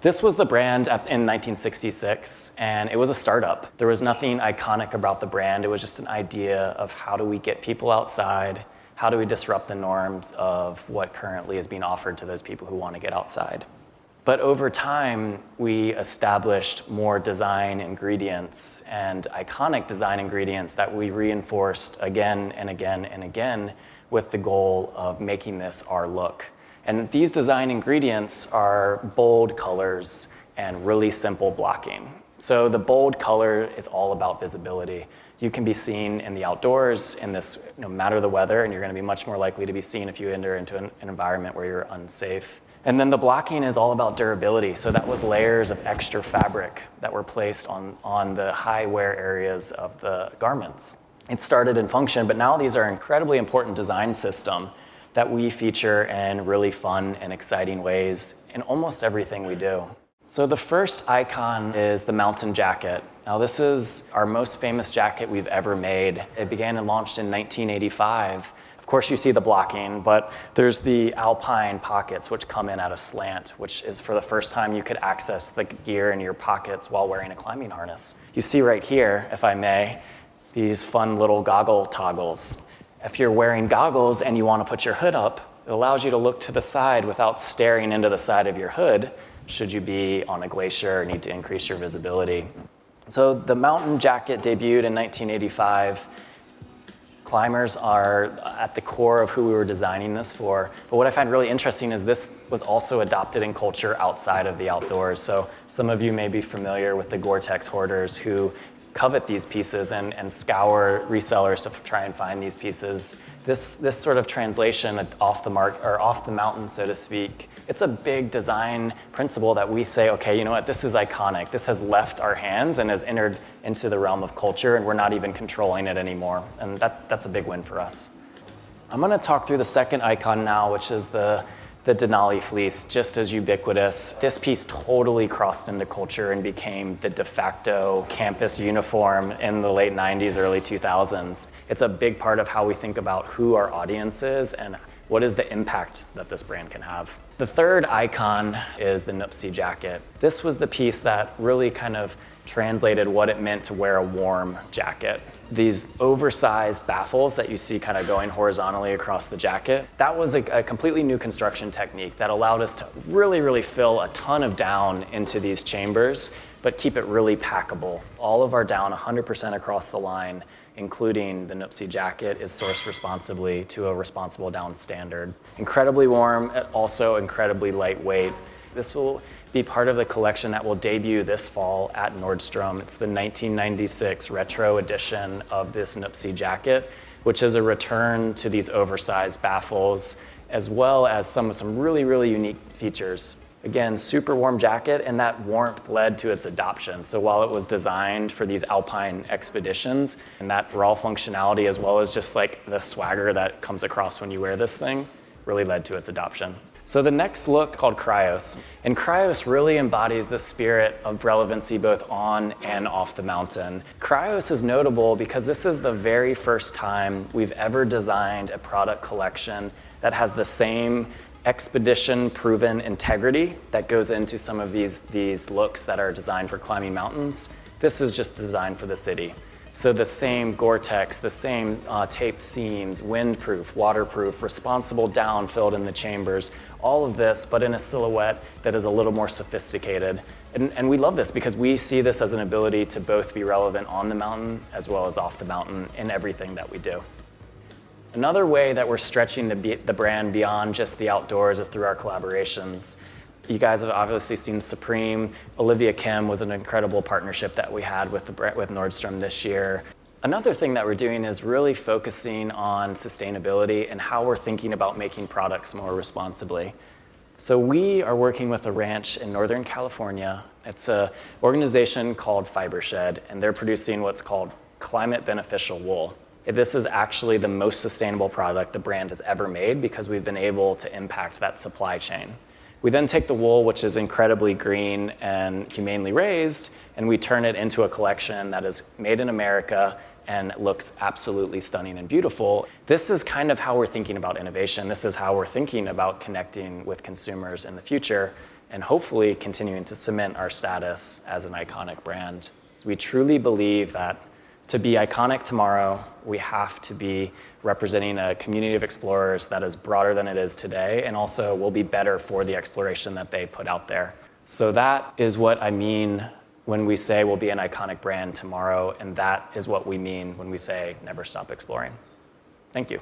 This was the brand in 1966, and it was a startup. There was nothing iconic about the brand. It was just an idea of how do we get people outside, how do we disrupt the norms of what currently is being offered to those people who want to get outside. But over time, we established more design ingredients and iconic design ingredients that we reinforced again and again and again with the goal of making this our look. And these design ingredients are bold colors and really simple blocking. So the bold color is all about visibility. You can be seen in the outdoors in this, no matter the weather, and you're going to be much more likely to be seen if you enter into an environment where you're unsafe. And then the blocking is all about durability. So that was layers of extra fabric that were placed on the high wear areas of the garments. It started in function, but now these are incredibly important design system that we feature in really fun and exciting ways in almost everything we do. So the first icon is the mountain jacket. Now this is our most famous jacket we've ever made. It began and launched in 1985. Of course you see the blocking, but there's the alpine pockets which come in at a slant, which is for the first time you could access the gear in your pockets while wearing a climbing harness. You see right here, if I may, these fun little goggle toggles. If you're wearing goggles and you want to put your hood up, it allows you to look to the side without staring into the side of your hood, should you be on a glacier or need to increase your visibility. So the mountain jacket debuted in 1985. Climbers are at the core of who we were designing this for. But what I find really interesting is this was also adopted in culture outside of the outdoors. So some of you may be familiar with the Gore-Tex hoarders who covet these pieces and scour resellers to try and find these pieces. This sort of translation off the mark or off the mountain, so to speak, it's a big design principle that we say, okay, you know what, this is iconic. This has left our hands and has entered into the realm of culture, and we're not even controlling it anymore. And that's a big win for us. I'm gonna talk through the second icon now, which is the Denali fleece, just as ubiquitous. This piece totally crossed into culture and became the de facto campus uniform in the late 90s, early 2000s. It's a big part of how we think about who our audience is and what is the impact that this brand can have. The third icon is the Nuptse jacket. This was the piece that really kind of translated what it meant to wear a warm jacket. These oversized baffles that you see kind of going horizontally across the jacket, that was a completely new construction technique that allowed us to really fill a ton of down into these chambers, but keep it really packable. All of our down, 100% across the line, including the Nuptse jacket, is sourced responsibly to a responsible down standard. Incredibly warm, also incredibly lightweight. This will be part of the collection that will debut this fall at Nordstrom. It's the 1996 retro edition of this Nuptse jacket, which is a return to these oversized baffles, as well as some really unique features. Again, super warm jacket, and that warmth led to its adoption. So while it was designed for these alpine expeditions, and that raw functionality, as well as just like the swagger that comes across when you wear this thing, really led to its adoption. So the next look is called Cryos, and Cryos really embodies the spirit of relevancy both on and off the mountain. Cryos is notable because this is the very first time we've ever designed a product collection that has the same expedition-proven integrity that goes into some of these looks that are designed for climbing mountains. This is just designed for the city. So the same Gore-Tex, the same taped seams, windproof, waterproof, responsible down filled in the chambers, all of this, but in a silhouette that is a little more sophisticated. And we love this because we see this as an ability to both be relevant on the mountain as well as off the mountain in everything that we do. Another way that we're stretching the brand beyond just the outdoors is through our collaborations. You guys have obviously seen Supreme. Olivia Kim was an incredible partnership that we had with Nordstrom this year. Another thing that we're doing is really focusing on sustainability and how we're thinking about making products more responsibly. So we are working with a ranch in Northern California. It's an organization called Fibershed, and they're producing what's called climate beneficial wool. This is actually the most sustainable product the brand has ever made because we've been able to impact that supply chain. We then take the wool, which is incredibly green and humanely raised, and we turn it into a collection that is made in America, and it looks absolutely stunning and beautiful. This is kind of how we're thinking about innovation. This is how we're thinking about connecting with consumers in the future and hopefully continuing to cement our status as an iconic brand. We truly believe that to be iconic tomorrow, we have to be representing a community of explorers that is broader than it is today and also will be better for the exploration that they put out there. So that is what I mean when we say we'll be an iconic brand tomorrow, and that is what we mean when we say never stop exploring. Thank you.